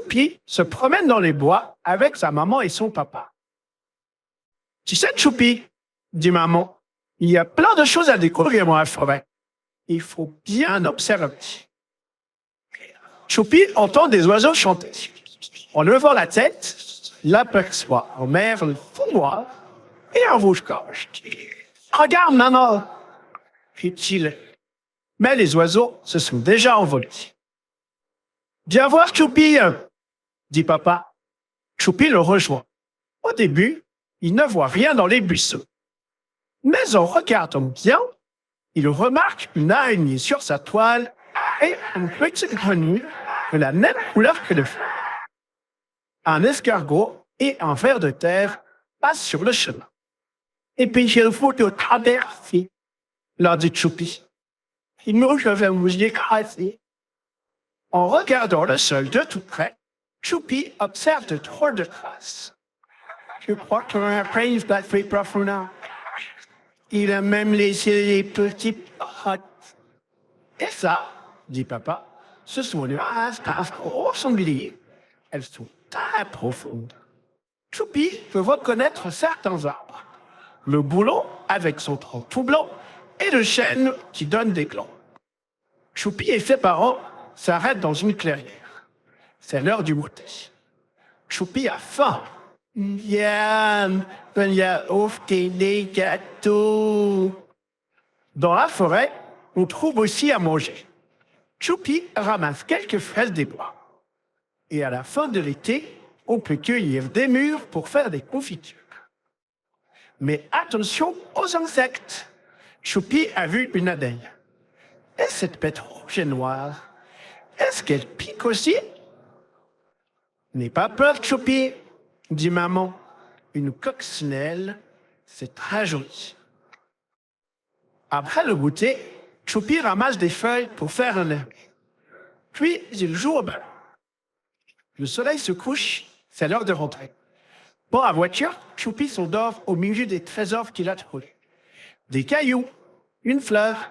Choupi se promène dans les bois avec sa maman et son papa. Tu sais, Choupi, dit maman, il y a plein de choses à découvrir dans la forêt. Il faut bien observer. Choupi entend des oiseaux chanter. En levant la tête, il aperçoit en mer le fond noir et un rouge-gorge. Regarde, maman, fit-il. Mais les oiseaux se sont déjà envolés. Viens voir Choupi, dit papa. Choupi le rejoint. Au début, il ne voit rien dans les buissons. Mais en regardant bien, il remarque une araignée sur sa toile et une petite grenouille de la même couleur que le feu. Un escargot et un ver de terre passent sur le chemin. Et puis il faut te traverser, leur dit Choupi. Sinon, je vais vous écraser. En regardant le sol de tout près, Choupi observe de drôles de traces. Je crois qu'on a pris la fée profonde. Il a même laissé les petites pattes. Et ça, dit papa, ce sont des traces d'un gros sanglier. Elles sont très profondes. Choupi peut reconnaître certains arbres. Le bouleau avec son tronc tout blanc et le chêne qui donne des glands. Choupi et ses parents s'arrêtent dans une clairière. C'est l'heure du goûter. Choupi a faim. Viens, viens offrir des gâteaux. Dans la forêt, on trouve aussi à manger. Choupi ramasse quelques fraises des bois. Et à la fin de l'été, on peut cueillir des mûres pour faire des confitures. Mais attention aux insectes. Choupi a vu une abeille. Et cette bête rouge et noire, est-ce qu'elle pique aussi? N'aie pas peur, Choupi, dit maman. Une coccinelle, c'est très joli. Après le goûter, Choupi ramasse des feuilles pour faire un herbier. Puis il joue au ballon. Le soleil se couche, c'est l'heure de rentrer. Pour la voiture, Choupi s'endort au milieu des trésors qu'il a trouvés. Des cailloux, une fleur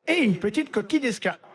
et une petite coquille d'escargot.